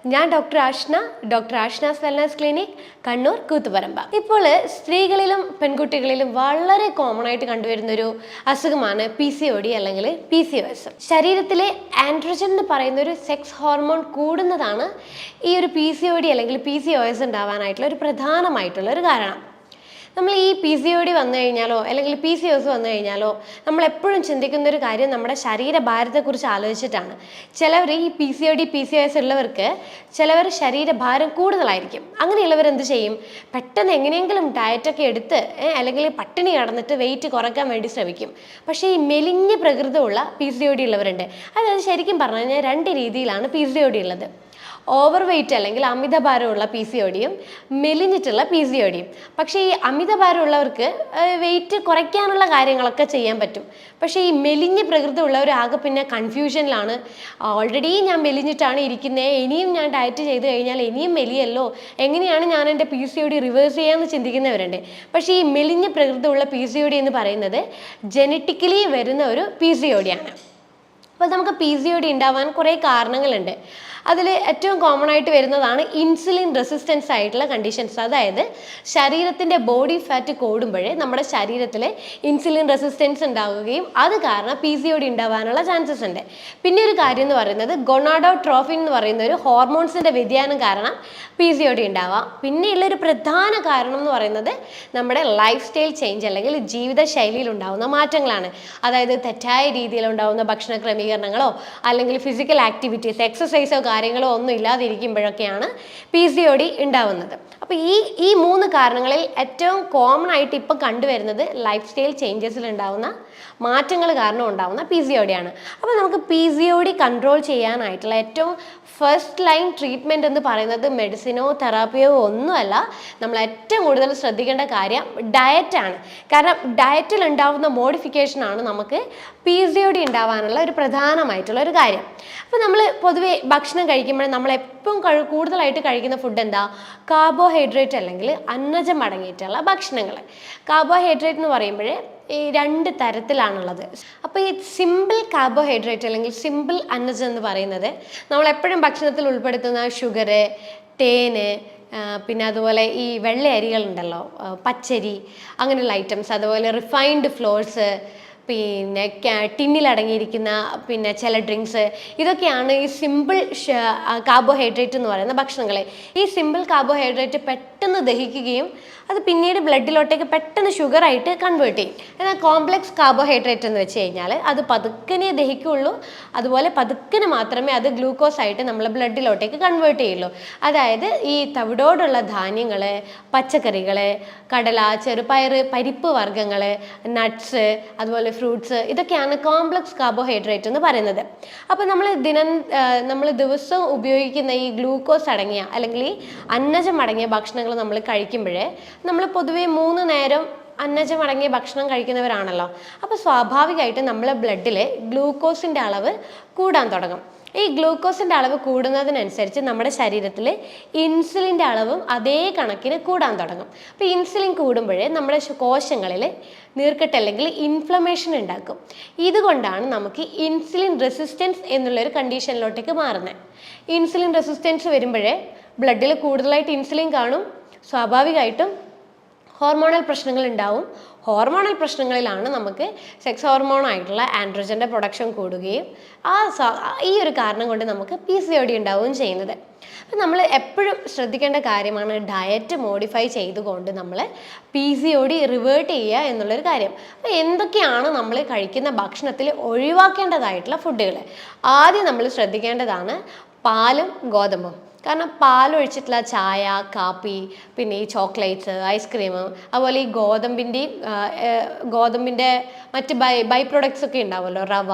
ഞാൻ doctor Ashna's wellness clinic, Kannur Koothuparamba. ഇപ്പോൾ സ്ത്രീകളിലും പെൺകുട്ടികളിലും വളരെ കോമൺ ആയിട്ട് കണ്ടുവരുന്നൊരു അസുഖമാണ് PCOD അല്ലെങ്കിൽ PCOS. ശരീരത്തിലെ ആൻഡ്രോജൻ എന്ന് പറയുന്ന ഒരു സെക്സ് ഹോർമോൺ കൂടുന്നതാണ് ഈ ഒരു PCOD അല്ലെങ്കിൽ PCOS ഉണ്ടാവാനായിട്ടുള്ള ഒരു പ്രധാനമായിട്ടുള്ള ഒരു കാരണം. നമ്മൾ ഈ PCOD വന്നു കഴിഞ്ഞാലോ അല്ലെങ്കിൽ PCOS വന്നു കഴിഞ്ഞാലോ നമ്മൾ എപ്പോഴും ചിന്തിക്കുന്ന ഒരു കാര്യം നമ്മുടെ ശരീരഭാരത്തെക്കുറിച്ച് ആലോചിച്ചിട്ടാണ്. ചിലവർ ഈ PCOD PCOS ഉള്ളവർക്ക് ചിലവർ ശരീരഭാരം കൂടുതലായിരിക്കും. അങ്ങനെയുള്ളവർ എന്ത് ചെയ്യും? പെട്ടെന്ന് എങ്ങനെയെങ്കിലും ഡയറ്റൊക്കെ എടുത്ത് അല്ലെങ്കിൽ പട്ടിണി കിടന്നിട്ട് വെയിറ്റ് കുറയ്ക്കാൻ വേണ്ടി ശ്രമിക്കും. പക്ഷേ ഈ മെലിഞ്ഞ പ്രകൃതമുള്ള PCOD ഉള്ളവരുണ്ട്. അതായത് ശരിക്കും പറഞ്ഞു കഴിഞ്ഞാൽ രണ്ട് രീതിയിലാണ് PCOD ഉള്ളത്. ഓവർ വെയ്റ്റ് അല്ലെങ്കിൽ അമിതഭാരമുള്ള PCODയും മെലിഞ്ഞിട്ടുള്ള PCODയും. പക്ഷേ ഈ അമിതഭാരമുള്ളവർക്ക് വെയിറ്റ് കുറയ്ക്കാനുള്ള കാര്യങ്ങളൊക്കെ ചെയ്യാൻ പറ്റും. പക്ഷേ ഈ മെലിഞ്ഞ പ്രകൃതി ഉള്ളവർ ആകെ പിന്നെ കൺഫ്യൂഷനിലാണ്. ഓൾറെഡി ഞാൻ മെലിഞ്ഞിട്ടാണ് ഇരിക്കുന്നത്, ഇനിയും ഞാൻ ഡയറ്റ് ചെയ്ത് കഴിഞ്ഞാൽ ഇനിയും മെലിയല്ലോ, എങ്ങനെയാണ് ഞാൻ എൻ്റെ PCOD റിവേഴ്സ് ചെയ്യാമെന്ന് ചിന്തിക്കുന്നവരുണ്ട്. പക്ഷേ ഈ മെലിഞ്ഞ പ്രകൃതി ഉള്ള PCOD എന്ന് പറയുന്നത് ജനറ്റിക്കലി വരുന്ന ഒരു PCOD ആണ്. അപ്പോൾ നമുക്ക് PCOD ഉണ്ടാവാൻ കുറേ കാരണങ്ങളുണ്ട്. അതിൽ ഏറ്റവും കോമൺ ആയിട്ട് വരുന്നതാണ് ഇൻസുലിൻ റെസിസ്റ്റൻസ് ആയിട്ടുള്ള കണ്ടീഷൻസ്. അതായത് ശരീരത്തിൻ്റെ ബോഡി ഫാറ്റ് കൂടുമ്പോഴേ നമ്മുടെ ശരീരത്തിൽ ഇൻസുലിൻ റെസിസ്റ്റൻസ് ഉണ്ടാവുകയും അത് കാരണം PCOD ഉണ്ടാവാനുള്ള ചാൻസസ് ഉണ്ട്. പിന്നെ ഒരു കാര്യം എന്ന് പറയുന്നത് ഗൊണാഡോട്രോഫിൻ എന്ന് പറയുന്ന ഒരു ഹോർമോൺസിൻ്റെ വ്യതിയാനം കാരണം PCOD ഉണ്ടാവാം. പിന്നെയുള്ളൊരു പ്രധാന കാരണം എന്ന് പറയുന്നത് നമ്മുടെ ലൈഫ് സ്റ്റൈൽ ചേഞ്ച് അല്ലെങ്കിൽ ജീവിതശൈലിയിൽ ഉണ്ടാകുന്ന മാറ്റങ്ങളാണ്. അതായത് തെറ്റായ രീതിയിൽ ഉണ്ടാകുന്ന ഭക്ഷണ ക്രമീകരണങ്ങളോ അല്ലെങ്കിൽ ഫിസിക്കൽ ആക്ടിവിറ്റീസ്, എക്സസൈസോ കാര്യങ്ങളോ ഒന്നും ഇല്ലാതിരിക്കുമ്പോഴൊക്കെയാണ് PCOD ഉണ്ടാവുന്നത്. അപ്പോൾ ഈ മൂന്ന് കാരണങ്ങളിൽ ഏറ്റവും കോമൺ ആയിട്ട് ഇപ്പം കണ്ടുവരുന്നത് ലൈഫ് സ്റ്റൈൽ ചേഞ്ചസിൽ ഉണ്ടാവുന്ന മാറ്റങ്ങൾ കാരണം ഉണ്ടാവുന്ന PCOD ആണ്. അപ്പോൾ നമുക്ക് PCOD കൺട്രോൾ ചെയ്യാനായിട്ടുള്ള ഏറ്റവും ഫസ്റ്റ് ലൈൻ ട്രീറ്റ്മെൻറ്റ് എന്ന് പറയുന്നത് മെഡിസിനോ തെറാപ്പിയോ ഒന്നുമല്ല. നമ്മൾ ഏറ്റവും കൂടുതൽ ശ്രദ്ധിക്കേണ്ട കാര്യം ഡയറ്റാണ്. കാരണം ഡയറ്റിൽ ഉണ്ടാവുന്ന മോഡിഫിക്കേഷനാണ് നമുക്ക് PCOD ഉണ്ടാവാനുള്ള ഒരു പ്രധാനമായിട്ടുള്ള ഒരു കാര്യം. അപ്പോൾ നമ്മൾ പൊതുവേ ഭക്ഷണം കഴിക്കുമ്പോൾ നമ്മൾ എപ്പോഴും കൂടുതലായിട്ട് കഴിക്കുന്ന ഫുഡ് എന്താ? കാർബോഹൈഡ്രേറ്റ് അല്ലെങ്കിൽ അന്നജം അടങ്ങിയിട്ടുള്ള ഭക്ഷണങ്ങൾ. കാർബോഹൈഡ്രേറ്റ് എന്ന് പറയുമ്പോൾ ഈ രണ്ട് തരത്തിലാണുള്ളത്. അപ്പോൾ ഈ സിമ്പിൾ കാർബോഹൈഡ്രേറ്റ് അല്ലെങ്കിൽ സിമ്പിൾ അന്നജം എന്ന് പറയുന്നത് നമ്മളെപ്പോഴും ഭക്ഷണത്തിൽ ഉൾപ്പെടുത്തുന്ന ഷുഗർ, തേന്, പിന്നെ അതുപോലെ ഈ വെള്ള അരികളുണ്ടല്ലോ, പച്ചരി, അങ്ങനെയുള്ള ഐറ്റംസ്, അതുപോലെ റിഫൈൻഡ് ഫ്ലോർസ്, പിന്നെ ടിന്നിലടങ്ങിയിരിക്കുന്ന പിന്നെ ചില ഡ്രിങ്ക്സ്, ഇതൊക്കെയാണ് ഈ സിമ്പിൾ കാർബോഹൈഡ്രേറ്റ് എന്ന് പറയുന്ന ഭക്ഷണങ്ങൾ. ഈ സിമ്പിൾ കാർബോഹൈഡ്രേറ്റ് പെട്ടെന്ന് ദഹിക്കുകയും അത് പിന്നീട് ബ്ലഡിലോട്ടേക്ക് പെട്ടെന്ന് ഷുഗറായിട്ട് കൺവേർട്ട് ചെയ്യും. എന്നാൽ കോംപ്ലക്സ് കാർബോഹൈഡ്രേറ്റ് എന്ന് വെച്ച് കഴിഞ്ഞാൽ അത് പതുക്കനെ ദഹിക്കുകയുള്ളൂ, അതുപോലെ പതുക്കനെ മാത്രമേ അത് ഗ്ലൂക്കോസ് ആയിട്ട് നമ്മൾ ബ്ലഡിലോട്ടേക്ക് കൺവേർട്ട് ചെയ്യുള്ളൂ. അതായത് ഈ തവിടോടുള്ള ധാന്യങ്ങൾ, പച്ചക്കറികൾ, കടല, ചെറുപയർ, പരിപ്പ് വർഗ്ഗങ്ങൾ, നട്ട്സ്, അതുപോലെ ഫ്രൂട്ട്സ്, ഇതൊക്കെയാണ് കോംപ്ലക്സ് കാർബോഹൈഡ്രേറ്റ് എന്ന് പറയുന്നത്. അപ്പോൾ നമ്മൾ ദിവസവും ഉപയോഗിക്കുന്ന ഈ ഗ്ലൂക്കോസ് അടങ്ങിയ അല്ലെങ്കിൽ ഈ അന്നജം അടങ്ങിയ ഭക്ഷണങ്ങൾ നമ്മൾ കഴിക്കുമ്പോഴേ നമ്മൾ പൊതുവേ 3 നേരം അന്നജം അടങ്ങിയ ഭക്ഷണം കഴിക്കുന്നവരാണല്ലോ. അപ്പോൾ സ്വാഭാവികമായിട്ട് നമ്മളെ ബ്ലഡിൽ ഗ്ലൂക്കോസിൻ്റെ അളവ് കൂടാൻ തുടങ്ങും. ഈ ഗ്ലൂക്കോസിൻ്റെ അളവ് കൂടുന്നതിനനുസരിച്ച് നമ്മുടെ ശരീരത്തിൽ ഇൻസുലിൻ്റെ അളവും അതേ കണക്കിന് കൂടാൻ തുടങ്ങും. അപ്പോൾ ഇൻസുലിൻ കൂടുമ്പോഴേ നമ്മുടെ കോശങ്ങളിൽ നീർക്കെട്ട് അല്ലെങ്കിൽ ഇൻഫ്ലമേഷൻ ഉണ്ടാക്കും. ഇതുകൊണ്ടാണ് നമുക്ക് ഇൻസുലിൻ റെസിസ്റ്റൻസ് എന്നുള്ളൊരു കണ്ടീഷനിലോട്ടേക്ക് മാറുന്നത്. ഇൻസുലിൻ റെസിസ്റ്റൻസ് വരുമ്പോഴേ ബ്ലഡിൽ കൂടുതലായിട്ട് ഇൻസുലിൻ കാണും, സ്വാഭാവികമായിട്ടും ഹോർമോണൽ പ്രശ്നങ്ങൾ ഉണ്ടാവും. ഹോർമോണൽ പ്രശ്നങ്ങളിലാണ് നമുക്ക് സെക്സ് ഹോർമോണായിട്ടുള്ള ആൻഡ്രോജൻ്റെ പ്രൊഡക്ഷൻ കൂടുകയും ഈ ഒരു കാരണം കൊണ്ട് നമുക്ക് PCOD ഉണ്ടാവുകയും ചെയ്യുന്നത്. അപ്പം നമ്മൾ എപ്പോഴും ശ്രദ്ധിക്കേണ്ട കാര്യമാണ് ഡയറ്റ് മോഡിഫൈ ചെയ്തുകൊണ്ട് നമ്മൾ PCOD റിവേർട്ട് ചെയ്യുക എന്നുള്ളൊരു കാര്യം. അപ്പോൾ എന്തൊക്കെയാണ് നമ്മൾ കഴിക്കുന്ന ഭക്ഷണത്തിൽ ഒഴിവാക്കേണ്ടതായിട്ടുള്ള ഫുഡുകൾ? ആദ്യം നമ്മൾ ശ്രദ്ധിക്കേണ്ടതാണ് പാലും ഗോതമ്പും. കാരണം പാലൊഴിച്ചിട്ടുള്ള ചായ, കാപ്പി, പിന്നെ ഈ ചോക്ലേറ്റ്സ്, ഐസ്ക്രീം, അതുപോലെ ഈ ഗോതമ്പിൻ്റെ മറ്റ് ബൈ പ്രൊഡക്ട്സ് ഒക്കെ ഉണ്ടാവുമല്ലോ, റവ,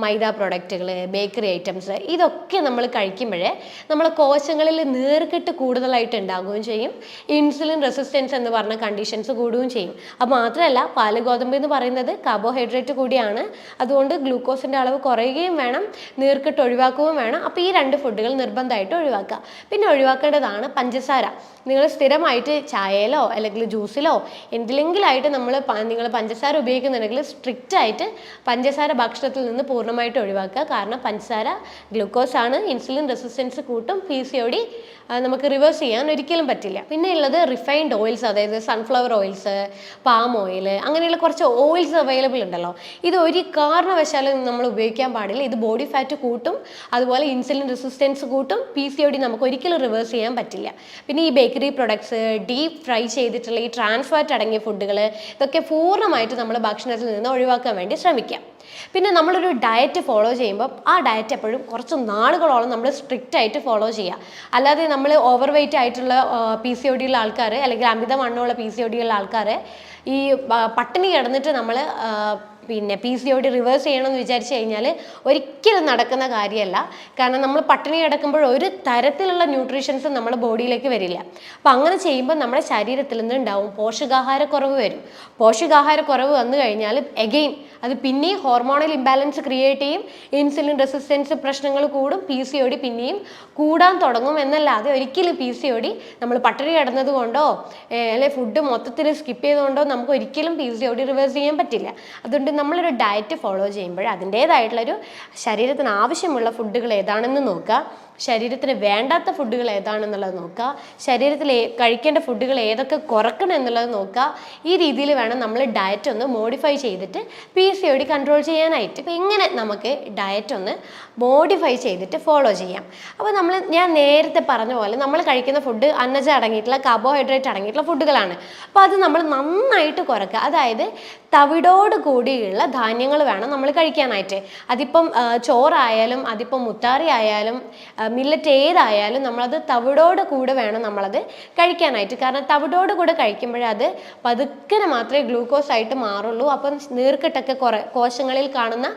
മൈദ പ്രൊഡക്റ്റുകൾ, ബേക്കറി ഐറ്റംസ്, ഇതൊക്കെ നമ്മൾ കഴിക്കുമ്പോഴേ നമ്മളെ കോശങ്ങളിൽ നീർക്കെട്ട് കൂടുതലായിട്ട് ഉണ്ടാകുകയും ചെയ്യും. ഇൻസുലിൻ റെസിസ്റ്റൻസ് എന്ന് പറഞ്ഞ കണ്ടീഷൻസ് കൂടുകയും ചെയ്യും. അത് മാത്രമല്ല പാല്, ഗോതമ്പ് എന്ന് പറയുന്നത് കാർബോഹൈഡ്രേറ്റ് കൂടിയാണ്. അതുകൊണ്ട് ഗ്ലൂക്കോസിൻ്റെ അളവ് കുറയുകയും വേണം, നീർക്കെട്ട് ഒഴിവാക്കുകയും വേണം. അപ്പോൾ ഈ 2 ഫുഡുകൾ നിർബന്ധമായിട്ട് ഒഴിവാക്കുക. പിന്നെ ഒഴിവാക്കേണ്ടതാണ് പഞ്ചസാര. നിങ്ങൾ സ്ഥിരമായിട്ട് ചായയിലോ അല്ലെങ്കിൽ ജ്യൂസിലോ എന്തിലെങ്കിലായിട്ട് നിങ്ങൾ പഞ്ചസാര ഉപയോഗിക്കുന്നുണ്ടെങ്കിൽ സ്ട്രിക്റ്റ് ആയിട്ട് പഞ്ചസാര ഭക്ഷണത്തിൽ നിന്ന് പൂർണ്ണമായിട്ട് ഒഴിവാക്കുക. കാരണം പഞ്ചസാര ഗ്ലൂക്കോസ് ആണ്, ഇൻസുലിൻ റെസിസ്റ്റൻസ് കൂട്ടും, PCOD നമുക്ക് റിവേഴ്സ് ചെയ്യാൻ ഒരിക്കലും പറ്റില്ല. പിന്നെ ഉള്ളത് റിഫൈൻഡ് ഓയിൽസ്, അതായത് സൺഫ്ലവർ ഓയിൽസ്, പാം ഓയിൽ, അങ്ങനെയുള്ള കുറച്ച് ഓയിൽസ് അവൈലബിൾ ഉണ്ടല്ലോ. ഇത് ഒരു കാരണവശാലും നമ്മൾ ഉപയോഗിക്കാൻ പാടില്ല. ഇത് ബോഡി ഫാറ്റ് കൂട്ടും, അതുപോലെ ഇൻസുലിൻ റെസിസ്റ്റൻസ് കൂട്ടും, PCOD നമുക്ക് ഒരിക്കലും റിവേഴ്സ് ചെയ്യാൻ പറ്റില്ല. പിന്നെ ഈ ബേക്കറി പ്രൊഡക്ട്സ്, ഡീപ്പ് ഫ്രൈ ചെയ്തിട്ടുള്ള ഈ ട്രാൻസ് ഫാറ്റ് അടങ്ങിയ ഫുഡുകൾ, ഇതൊക്കെ പൂർണ്ണമായിട്ട് നമ്മൾ ഭക്ഷണത്തിൽ നിന്ന് ഒഴിവാക്കാൻ വേണ്ടി ശ്രമിക്കാം. പിന്നെ നമ്മളൊരു ഡയറ്റ് ഫോളോ ചെയ്യുമ്പോൾ ആ ഡയറ്റ് എപ്പോഴും കുറച്ച് നാളുകളോളം നമ്മൾ സ്ട്രിക്റ്റ് ആയിട്ട് ഫോളോ ചെയ്യുക. അല്ലാതെ നമ്മൾ ഓവർ വെയിറ്റ് ആയിട്ടുള്ള PCOD ഉള്ള ആൾക്കാർ, അല്ലെങ്കിൽ അമിതവണ്ണമുള്ള PCOD ഉള്ള ആൾക്കാർ ഈ പട്ടിണി കിടന്നിട്ട് നമ്മൾ പിന്നെ PCOD റിവേഴ്സ് ചെയ്യണമെന്ന് വിചാരിച്ചു കഴിഞ്ഞാൽ ഒരിക്കലും നടക്കുന്ന കാര്യമല്ല. കാരണം നമ്മൾ പട്ടിണി കിടക്കുമ്പോൾ ഒരു തരത്തിലുള്ള ന്യൂട്രീഷൻസും നമ്മുടെ ബോഡിയിലേക്ക് വരില്ല. അപ്പം അങ്ങനെ ചെയ്യുമ്പോൾ നമ്മുടെ ശരീരത്തിൽ നിന്ന് ഉണ്ടാവും പോഷകാഹാരക്കുറവ് വരും. പോഷകാഹാരക്കുറവ് വന്നു കഴിഞ്ഞാൽ എഗെയിൻ അത് പിന്നെയും ഹോർമോണൽ ഇംബാലൻസ് ക്രിയേറ്റ് ചെയ്യും, ഇൻസുലിൻ റെസിസ്റ്റൻസ് പ്രശ്നങ്ങൾ കൂടും, PCOD പിന്നെയും കൂടാൻ തുടങ്ങും. എന്നല്ലാതെ ഒരിക്കലും PCOD നമ്മൾ പട്ടിണി കിടന്നത് കൊണ്ടോ അല്ലെങ്കിൽ ഫുഡ് മൊത്തത്തിൽ സ്കിപ്പ് ചെയ്തുകൊണ്ടോ നമുക്ക് ഒരിക്കലും PCOD റിവേഴ്സ് ചെയ്യാൻ പറ്റില്ല. അതുകൊണ്ട് നമ്മളൊരു ഡയറ്റ് ഫോളോ ചെയ്യുമ്പോൾ അതിൻ്റേതായിട്ടുള്ളൊരു ശരീരത്തിന് ആവശ്യമുള്ള ഫുഡുകൾ ഏതാണെന്ന് നോക്കുക, ശരീരത്തിന് വേണ്ടാത്ത ഫുഡുകൾ ഏതാണെന്നുള്ളത് നോക്കുക, ശരീരത്തിൽ കഴിക്കേണ്ട ഫുഡുകൾ ഏതൊക്കെ കുറക്കണം എന്നുള്ളത് നോക്കുക. ഈ രീതിയിൽ വേണം നമ്മൾ ഡയറ്റ് ഒന്ന് മോഡിഫൈ ചെയ്തിട്ട് PCOD കൺട്രോൾ ചെയ്യാനായിട്ട്. അപ്പോൾ ഇങ്ങനെ നമുക്ക് ഡയറ്റ് ഒന്ന് മോഡിഫൈ ചെയ്തിട്ട് ഫോളോ ചെയ്യാം. അപ്പോൾ ഞാൻ നേരത്തെ പറഞ്ഞ പോലെ നമ്മൾ കഴിക്കുന്ന ഫുഡ് അന്നജം അടങ്ങിയിട്ടുള്ള, കാർബോഹൈഡ്രേറ്റ് അടങ്ങിയിട്ടുള്ള ഫുഡുകളാണ്. അപ്പോൾ അത് നമ്മൾ നന്നായിട്ട് കുറക്കുക. അതായത് തവിടോട് കൂടിയുള്ള ധാന്യങ്ങൾ വേണം നമ്മൾ കഴിക്കാനായിട്ട്. അതിപ്പം ചോറായാലും അതിപ്പം മുത്താറി ആയാലും മില്ലറ്റ് ഏതായാലും നമ്മളത് തവിടോട് കൂടെ വേണം നമ്മളത് കഴിക്കാനായിട്ട്. കാരണം തവിടോട് കൂടെ കഴിക്കുമ്പോഴത് പതുക്കനെ മാത്രമേ ഗ്ലൂക്കോസ് ആയിട്ട് മാറുള്ളൂ. അപ്പം നീർക്കെട്ടൊക്കെ കോശങ്ങളിൽ കാണുന്ന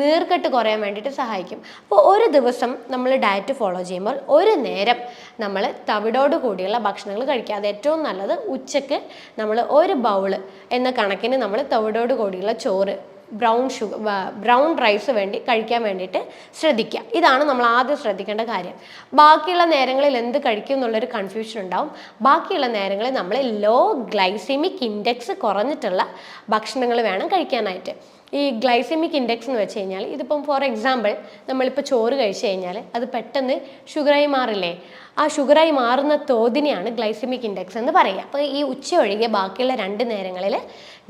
നീർക്കെട്ട് കുറയാൻ വേണ്ടിയിട്ട് സഹായിക്കും. അപ്പോൾ ഒരു ദിവസം നമ്മൾ ഡയറ്റ് ഫോളോ ചെയ്യുമ്പോൾ ഒരു നേരം നമ്മൾ തവിടോട് കൂടിയുള്ള ഭക്ഷണങ്ങൾ കഴിക്കുക. അത് ഏറ്റവും നല്ലത് ഉച്ചക്ക് നമ്മൾ ഒരു ബൗള് എന്ന കണക്കിന് നമ്മൾ തവിടോട് കൂടിയുള്ള ചോറ്, ബ്രൗൺ റൈസ് കഴിക്കാൻ വേണ്ടിയിട്ട് ശ്രദ്ധിക്കുക. ഇതാണ് നമ്മൾ ആദ്യം ശ്രദ്ധിക്കേണ്ട കാര്യം. ബാക്കിയുള്ള നേരങ്ങളിൽ എന്ത് കഴിക്കും എന്നുള്ളൊരു കൺഫ്യൂഷൻ ഉണ്ടാവും. ബാക്കിയുള്ള നേരങ്ങളിൽ നമ്മൾ ലോ ഗ്ലൈസെമിക് ഇൻഡെക്സ് കുറഞ്ഞിട്ടുള്ള ഭക്ഷണങ്ങൾ വേണം കഴിക്കാനായിട്ട്. ഈ ഗ്ലൈസെമിക് ഇൻഡെക്സ് എന്ന് വെച്ച് കഴിഞ്ഞാൽ ഇതിപ്പം ഫോർ എക്സാമ്പിൾ നമ്മളിപ്പോൾ ചോറ് കഴിച്ചു കഴിഞ്ഞാൽ അത് പെട്ടെന്ന് ഷുഗറായി മാറില്ലേ, ആ ഷുഗറായി മാറുന്ന തോതിനെയാണ് ഗ്ലൈസെമിക് ഇൻഡെക്സ് എന്ന് പറയുക. അപ്പോൾ ഈ ഉച്ച ഒഴികെ ബാക്കിയുള്ള 2 നേരങ്ങളിൽ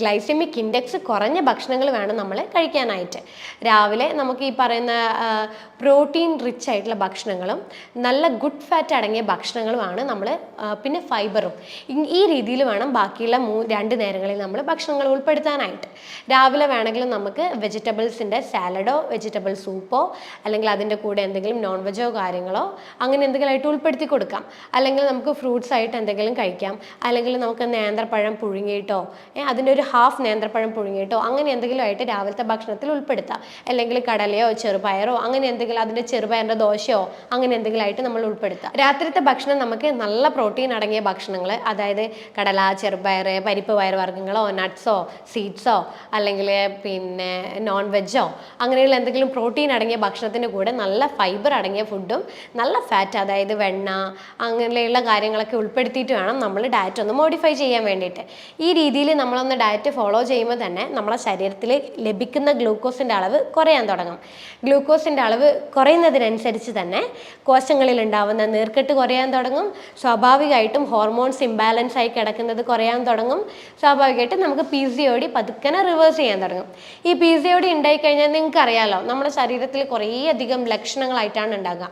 ഗ്ലൈസെമിക് ഇൻഡെക്സ് കുറഞ്ഞ ഭക്ഷണങ്ങൾ വേണം നമ്മൾ കഴിക്കാനായിട്ട്. രാവിലെ നമുക്ക് ഈ പറയുന്ന പ്രോട്ടീൻ റിച്ച് ആയിട്ടുള്ള ഭക്ഷണങ്ങളും നല്ല ഗുഡ് ഫാറ്റ് അടങ്ങിയ ഭക്ഷണങ്ങളുമാണ് നമ്മൾ, പിന്നെ ഫൈബറും. ഈ രീതിയിൽ വേണം ബാക്കിയുള്ള 2 നേരങ്ങളിൽ നമ്മൾ ഭക്ഷണങ്ങൾ ഉൾപ്പെടുത്താനായിട്ട്. രാവിലെ വേണമെങ്കിൽ നമുക്ക് വെജിറ്റബിൾസിൻ്റെ സാലഡോ വെജിറ്റബിൾ സൂപ്പോ അല്ലെങ്കിൽ അതിൻ്റെ കൂടെ എന്തെങ്കിലും നോൺ വെജോ കാര്യങ്ങളോ അങ്ങനെ എന്തെങ്കിലും ആയിട്ട് ഉൾപ്പെടുത്തി കൊടുക്കാം. അല്ലെങ്കിൽ നമുക്ക് ഫ്രൂട്ട്സ് ആയിട്ട് എന്തെങ്കിലും കഴിക്കാം. അല്ലെങ്കിൽ നമുക്ക് നേന്ത്രപ്പഴം പുഴുങ്ങിയിട്ടോ അതിൻ്റെ ഒരു ഹാഫ് നേന്ത്രപ്പഴം പുഴുങ്ങിയിട്ടോ അങ്ങനെ എന്തെങ്കിലും ആയിട്ട് രാവിലത്തെ ഭക്ഷണത്തിൽ ഉൾപ്പെടുത്താം. അല്ലെങ്കിൽ കടലയോ ചെറുപയറോ അങ്ങനെ എന്തെങ്കിലും, അതിൻ്റെ ചെറുപയറിൻ്റെ ദോശയോ അങ്ങനെ എന്തെങ്കിലും ആയിട്ട് നമ്മൾ ഉൾപ്പെടുത്താം. രാത്രിത്തെ ഭക്ഷണം നമുക്ക് നല്ല പ്രോട്ടീൻ അടങ്ങിയ ഭക്ഷണങ്ങൾ, അതായത് കടല, ചെറുപയർ, പരിപ്പ് പയറുവർഗ്ഗങ്ങളോ നട്ട്സോ സീഡ്സോ അല്ലെങ്കിൽ പിന്നെ നോൺ വെജോ അങ്ങനെയുള്ള എന്തെങ്കിലും പ്രോട്ടീൻ അടങ്ങിയ ഭക്ഷണത്തിൻ്റെ കൂടെ നല്ല ഫൈബർ അടങ്ങിയ ഫുഡും നല്ല ഫാറ്റ്, അതായത് വെണ്ണ അങ്ങനെയുള്ള കാര്യങ്ങളൊക്കെ ഉൾപ്പെടുത്തിയിട്ട് വേണം നമ്മൾ ഡയറ്റ് ഒന്ന് മോഡിഫൈ ചെയ്യാൻ വേണ്ടിയിട്ട്. ഈ രീതിയിൽ നമ്മളൊന്ന് ഡയറ്റ് ഫോളോ ചെയ്യുമ്പോൾ തന്നെ നമ്മളെ ശരീരത്തിൽ ലഭിക്കുന്ന ഗ്ലൂക്കോസിൻ്റെ അളവ് കുറയാൻ തുടങ്ങും. ഗ്ലൂക്കോസിൻ്റെ അളവ് കുറയുന്നതിനനുസരിച്ച് തന്നെ കോശങ്ങളിൽ ഉണ്ടാവുന്ന നീർക്കെട്ട് കുറയാൻ തുടങ്ങും. സ്വാഭാവികമായിട്ടും ഹോർമോൺസ് ഇംബാലൻസ് ആയി കിടക്കുന്നത് കുറയാൻ തുടങ്ങും. സ്വാഭാവികമായിട്ടും നമുക്ക് PCOD പതുക്കനെ റിവേഴ്സ് ചെയ്യാൻ തുടങ്ങും. ഈ PCOD ഉണ്ടായിക്കഴിഞ്ഞാൽ നിങ്ങൾക്ക് അറിയാമല്ലോ, നമ്മുടെ ശരീരത്തിൽ കുറേയധികം ലക്ഷണങ്ങളായിട്ടാണ് ഉണ്ടാകുക.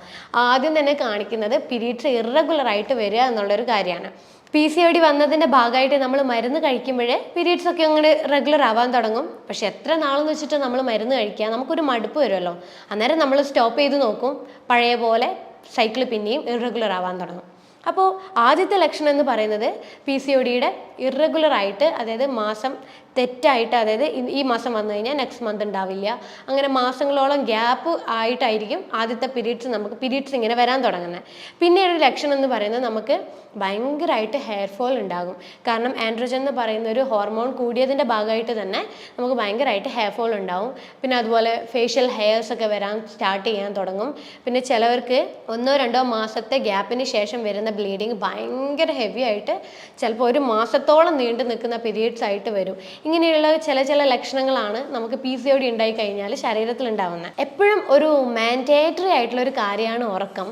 ആദ്യം തന്നെ കാണിക്കുന്നത് പീരീഡ്സ് ഇറഗുലർ ആയിട്ട് വരിക എന്നുള്ളൊരു കാര്യമാണ്. PCOD വന്നതിൻ്റെ ഭാഗമായിട്ട് നമ്മൾ മരുന്ന് കഴിക്കുമ്പോൾ പീരീഡ്സ് ഒക്കെ അങ്ങനെ റെഗുലർ ആവാൻ തുടങ്ങും. പക്ഷെ എത്ര നാളെന്ന് വെച്ചിട്ട് നമ്മൾ മരുന്ന് കഴിക്കുക, നമുക്കൊരു മടുപ്പ് വരുമല്ലോ. അന്നേരം നമ്മൾ സ്റ്റോപ്പ് ചെയ്ത് നോക്കും, പഴയ പോലെ സൈക്കിൾ പിന്നെയും ഇറഗുലർ ആവാൻ തുടങ്ങും. അപ്പോൾ ആദ്യത്തെ ലക്ഷണം എന്ന് പറയുന്നത് PCODയുടെ ഇറഗുലർ ആയിട്ട്, അതായത് മാസം തെറ്റായിട്ട്, അതായത് ഈ മാസം വന്നു കഴിഞ്ഞാൽ നെക്സ്റ്റ് മന്ത് ഉണ്ടാവില്ല, അങ്ങനെ മാസങ്ങളോളം ഗ്യാപ്പ് ആയിട്ടായിരിക്കും ആദ്യത്തെ പീരീഡ്സ് ഇങ്ങനെ വരാൻ തുടങ്ങുന്നത്. പിന്നീട് ഒരു ലക്ഷണം എന്ന് പറയുന്നത് നമുക്ക് ഭയങ്കരമായിട്ട് ഹെയർ ഫോൾ ഉണ്ടാകും. കാരണം ആൻഡ്രോജൻ എന്ന് പറയുന്ന ഒരു ഹോർമോൺ കൂടിയതിൻ്റെ ഭാഗമായിട്ട് തന്നെ നമുക്ക് ഭയങ്കരമായിട്ട് ഹെയർ ഫോൾ ഉണ്ടാവും. പിന്നെ അതുപോലെ ഫേഷ്യൽ ഹെയർസ് ഒക്കെ വരാൻ സ്റ്റാർട്ട് ചെയ്യാൻ തുടങ്ങും. പിന്നെ ചിലവർക്ക് 1-2 മാസത്തെ ഗ്യാപ്പിന് ശേഷം വരുന്ന ബ്ലീഡിങ് ഭയങ്കര ഹെവി ആയിട്ട് ചിലപ്പോൾ 1 മാസത്തോളം നീണ്ടു നിൽക്കുന്ന പീരീഡ്സ് ആയിട്ട് വരും. ഇങ്ങനെയുള്ള ചില ലക്ഷണങ്ങളാണ് നമുക്ക് PCOD ഉണ്ടായി കഴിഞ്ഞാൽ ശരീരത്തിൽ ഉണ്ടാവുന്നത്. എപ്പോഴും ഒരു മാൻഡേറ്ററി ആയിട്ടുള്ള ഒരു കാര്യമാണ് ഉറക്കം.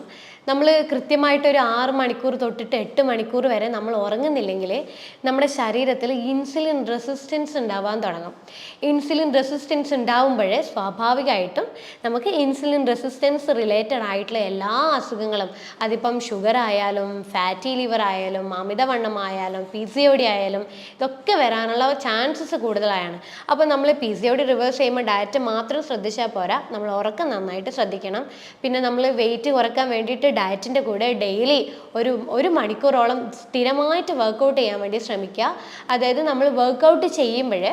നമ്മൾ കൃത്യമായിട്ട് ഒരു 6 മണിക്കൂർ തൊട്ടിട്ട് 8 മണിക്കൂർ വരെ നമ്മൾ ഉറങ്ങുന്നില്ലെങ്കിൽ നമ്മുടെ ശരീരത്തിൽ ഇൻസുലിൻ റെസിസ്റ്റൻസ് ഉണ്ടാവാൻ തുടങ്ങും. ഇൻസുലിൻ റെസിസ്റ്റൻസ് ഉണ്ടാവുമ്പോഴേ സ്വാഭാവികമായിട്ടും നമുക്ക് ഇൻസുലിൻ റെസിസ്റ്റൻസ് റിലേറ്റഡ് ആയിട്ടുള്ള എല്ലാ അസുഖങ്ങളും, അതിപ്പം ഷുഗർ ആയാലും ഫാറ്റി ലിവർ ആയാലും അമിതവണ്ണമായാലും PCOD ആയാലും ഇതൊക്കെ വരാനുള്ള ചാൻസസ് കൂടുതലാണ്. അപ്പോൾ നമ്മൾ PCOD റിവേഴ്സ് ചെയ്യുമ്പോൾ ഡയറ്റ് മാത്രം ശ്രദ്ധിച്ചാൽ പോരാ, നമ്മൾ ഉറക്കം നന്നായിട്ട് ശ്രദ്ധിക്കണം. പിന്നെ നമ്മൾ വെയിറ്റ് കുറയ്ക്കാൻ വേണ്ടിയിട്ട് ഡയറ്റിൻ്റെ കൂടെ ഡെയിലി ഒരു മണിക്കൂറോളം സ്ഥിരമായിട്ട് വർക്കൗട്ട് ചെയ്യാൻ വേണ്ടി ശ്രമിക്കുക. അതായത് നമ്മൾ വർക്കൗട്ട് ചെയ്യുമ്പോൾ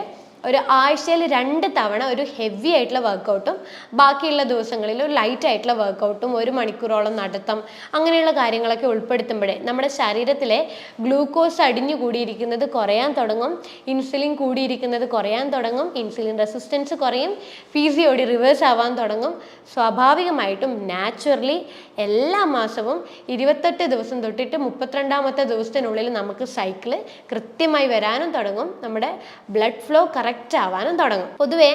ഒരു ആഴ്ചയിൽ 2 തവണ ഒരു ഹെവി ആയിട്ടുള്ള വർക്കൗട്ടും ബാക്കിയുള്ള ദിവസങ്ങളിൽ ഒരു ലൈറ്റ് ആയിട്ടുള്ള വർക്കൗട്ടും 1 മണിക്കൂറോളം നടത്തം, അങ്ങനെയുള്ള കാര്യങ്ങളൊക്കെ ഉൾപ്പെടുത്തുമ്പോഴേ നമ്മുടെ ശരീരത്തിലെ ഗ്ലൂക്കോസ് അടിഞ്ഞു കൂടിയിരിക്കുന്നത് കുറയാൻ തുടങ്ങും, ഇൻസുലിൻ കൂടിയിരിക്കുന്നത് കുറയാൻ തുടങ്ങും, ഇൻസുലിൻ റെസിസ്റ്റൻസ് കുറയും, PCOD റിവേഴ്സ് ആവാൻ തുടങ്ങും. സ്വാഭാവികമായിട്ടും നാച്ചുറലി എല്ലാ മാസവും 28 ദിവസം തൊട്ടിട്ട് 32ാമത്തെ ദിവസത്തിനുള്ളിൽ നമുക്ക് സൈക്കിള് കൃത്യമായി വരാനും തുടങ്ങും, നമ്മുടെ ബ്ലഡ് ഫ്ലോ കറക്റ്റ് ആവാനും തുടങ്ങും. പൊതുവേ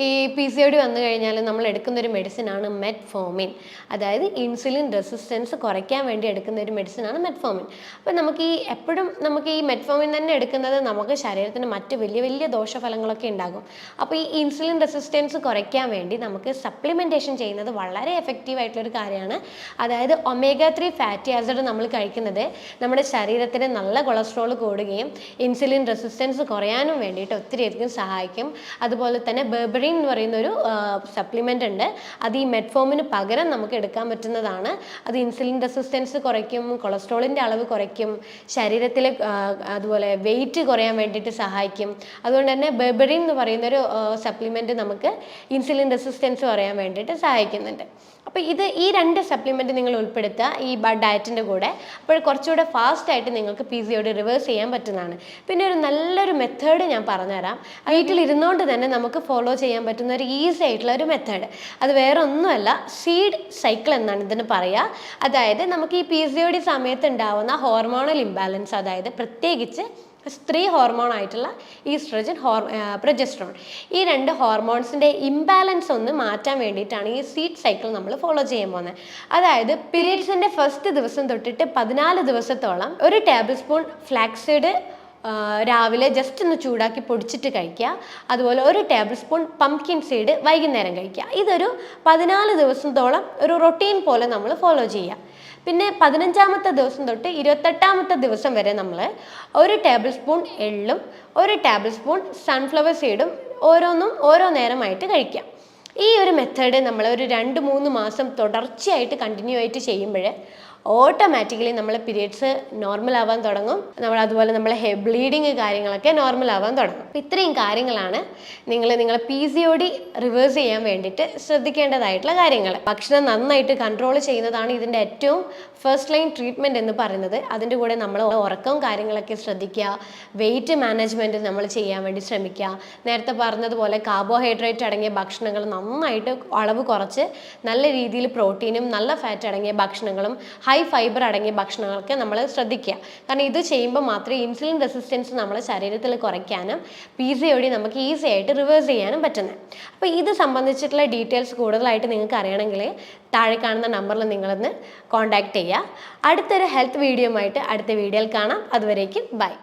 ഈ PCOD വന്നു കഴിഞ്ഞാൽ നമ്മൾ എടുക്കുന്ന ഒരു മെഡിസിനാണ് മെറ്റ്ഫോമിൻ. അതായത് ഇൻസുലിൻ റെസിസ്റ്റൻസ് കുറയ്ക്കാൻ വേണ്ടി എടുക്കുന്ന ഒരു മെഡിസിനാണ് മെറ്റ്ഫോമിൻ. അപ്പോൾ നമുക്ക് ഈ മെറ്റ്ഫോമിൻ തന്നെ എടുക്കുന്നത് നമുക്ക് ശരീരത്തിന് മറ്റ് വലിയ ദോഷഫലങ്ങളൊക്കെ ഉണ്ടാകും. അപ്പോൾ ഈ ഇൻസുലിൻ റെസിസ്റ്റൻസ് കുറയ്ക്കാൻ വേണ്ടി നമുക്ക് സപ്ലിമെൻറ്റേഷൻ ചെയ്യുന്നത് വളരെ എഫക്റ്റീവ് ആയിട്ടുള്ളൊരു കാര്യമാണ്. അതായത് omega-3 ഫാറ്റി ആസിഡ് നമ്മൾ കഴിക്കുന്നത് നമ്മുടെ ശരീരത്തിന് നല്ല കൊളസ്ട്രോൾ കൂടുകയും ഇൻസുലിൻ റെസിസ്റ്റൻസ് കുറയാനും വേണ്ടിയിട്ട് ഒത്തിരിയധികം സഹായിക്കും. അതുപോലെ തന്നെ ബെർബറിൻ എന്ന് പറയുന്നൊരു സപ്ലിമെൻ്റ് ഉണ്ട്. അത് ഈ മെറ്റ്ഫോമിന് പകരം നമുക്ക് എടുക്കാൻ പറ്റുന്നതാണ്. അത് ഇൻസുലിൻ റെസിസ്റ്റൻസ് കുറയ്ക്കും, കൊളസ്ട്രോളിൻ്റെ അളവ് കുറയ്ക്കും, ശരീരത്തിലെ അതുപോലെ വെയിറ്റ് കുറയാൻ വേണ്ടിയിട്ട് സഹായിക്കും. അതുകൊണ്ട് തന്നെ ബെർബറിൻ എന്ന് പറയുന്നൊരു സപ്ലിമെൻ്റ് നമുക്ക് ഇൻസുലിൻ റെസിസ്റ്റൻസ് കുറയാൻ വേണ്ടിയിട്ട് സഹായിക്കുന്നുണ്ട്. അപ്പോൾ ഈ 2 സപ്ലിമെൻറ്റ് നിങ്ങൾ ഉൾപ്പെടുത്തുക ഈ ഡയറ്റിൻ്റെ കൂടെ. അപ്പോൾ കുറച്ചുകൂടെ ഫാസ്റ്റായിട്ട് നിങ്ങൾക്ക് PCOD റിവേഴ്സ് ചെയ്യാൻ പറ്റുന്നതാണ്. പിന്നെ ഒരു നല്ലൊരു മെത്തേഡ് ഞാൻ പറഞ്ഞുതരാം. വീട്ടിലിരുന്നുകൊണ്ട് തന്നെ നമുക്ക് ഫോളോ ചെയ്യാൻ പറ്റുന്ന ഒരു ഈസി ആയിട്ടുള്ള ഒരു മെത്തേഡ്. അത് വേറെ ഒന്നുമല്ല, സീഡ് സൈക്കിൾ എന്നാണ് ഇതിന് പറയുക. അതായത് നമുക്ക് ഈ PCOD സമയത്ത് ഉണ്ടാവുന്ന ഹോർമോണൽ ഇംബാലൻസ്, അതായത് പ്രത്യേകിച്ച് സ്ത്രീ ഹോർമോൺ ആയിട്ടുള്ള ഈസ്ട്രജൻ, പ്രൊജസ്ട്രോൺ, ഈ 2 ഹോർമോൺസിൻ്റെ ഇംബാലൻസ് ഒന്ന് മാറ്റാൻ വേണ്ടിയിട്ടാണ് ഈ സീഡ് സൈക്കിൾ നമ്മൾ ഫോളോ ചെയ്യാൻ പോകുന്നത്. അതായത് പീരീഡ്സിൻ്റെ ഫസ്റ്റ് ദിവസം തൊട്ടിട്ട് 14 ദിവസത്തോളം 1 ടേബിൾ സ്പൂൺ ഫ്ലാക്സീഡ് രാവിലെ ജസ്റ്റ് ഒന്ന് ചൂടാക്കി പൊടിച്ചിട്ട് കഴിക്കുക. അതുപോലെ 1 ടേബിൾ സ്പൂൺ പംകിൻ സീഡ് വൈകുന്നേരം കഴിക്കുക. ഇതൊരു 14 ദിവസത്തോളം ഒരു റൊട്ടീൻ പോലെ നമ്മൾ ഫോളോ ചെയ്യുക. പിന്നെ 15ാമത്തെ ദിവസം തൊട്ട് 28ാമത്തെ ദിവസം വരെ നമ്മൾ 1 ടേബിൾ സ്പൂൺ എള്ളും 1 ടേബിൾ സ്പൂൺ സൺഫ്ലവർ സീഡും ഓരോന്നും ഓരോ നേരമായിട്ട് കഴിക്കാം. ഈ ഒരു മെത്തേഡ് നമ്മൾ ഒരു 2-3 മാസം തുടർച്ചയായിട്ട് കണ്ടിന്യൂ ആയിട്ട് ചെയ്യുമ്പോൾ ഓട്ടോമാറ്റിക്കലി നമ്മളെ പീരിയഡ്സ് നോർമൽ ആവാൻ തുടങ്ങും. അതുപോലെ നമ്മളെ ബ്ലീഡിങ് കാര്യങ്ങളൊക്കെ നോർമൽ ആവാൻ തുടങ്ങും. അപ്പോൾ ഇത്രയും കാര്യങ്ങളാണ് നിങ്ങളെ PCOD റിവേഴ്സ് ചെയ്യാൻ വേണ്ടിയിട്ട് ശ്രദ്ധിക്കേണ്ടതായിട്ടുള്ള കാര്യങ്ങൾ. ഭക്ഷണം നന്നായിട്ട് കൺട്രോൾ ചെയ്യുന്നതാണ് ഇതിൻ്റെ ഏറ്റവും ഫസ്റ്റ് ലൈൻ ട്രീറ്റ്മെൻറ്റ് എന്ന് പറയുന്നത്. അതിൻ്റെ കൂടെ നമ്മൾ ഉറക്കവും കാര്യങ്ങളൊക്കെ ശ്രദ്ധിക്കുക, വെയിറ്റ് മാനേജ്മെൻറ്റ് നമ്മൾ ചെയ്യാൻ വേണ്ടി ശ്രമിക്കുക. നേരത്തെ പറഞ്ഞതുപോലെ കാർബോഹൈഡ്രേറ്റ് അടങ്ങിയ ഭക്ഷണങ്ങൾ നന്നായിട്ട് അളവ് കുറച്ച് നല്ല രീതിയിൽ പ്രോട്ടീനും നല്ല ഫാറ്റ് അടങ്ങിയ ഭക്ഷണങ്ങളും ഹൈ ഫൈബർ അടങ്ങിയ ഭക്ഷണങ്ങളൊക്കെ നമ്മൾ ശ്രദ്ധിക്കുക. കാരണം ഇത് ചെയ്യുമ്പോൾ മാത്രമേ ഇൻസുലിൻ റെസിസ്റ്റൻസ് നമ്മുടെ ശരീരത്തിൽ കുറയ്ക്കാനും PCOD നമുക്ക് ഈസി ആയിട്ട് റിവേഴ്സ് ചെയ്യാനും പറ്റുന്നത്. അപ്പോൾ ഇത് സംബന്ധിച്ചിട്ടുള്ള ഡീറ്റെയിൽസ് കൂടുതലായിട്ട് നിങ്ങൾക്ക് അറിയണമെങ്കിൽ താഴെ കാണുന്ന നമ്പറിൽ നിങ്ങളൊന്ന് കോൺടാക്റ്റ് ചെയ്യുക. അടുത്തൊരു ഹെൽത്ത് വീഡിയോ ആയിട്ട് അടുത്ത വീഡിയോയിൽ കാണാം. അതുവരേക്കും ബൈ.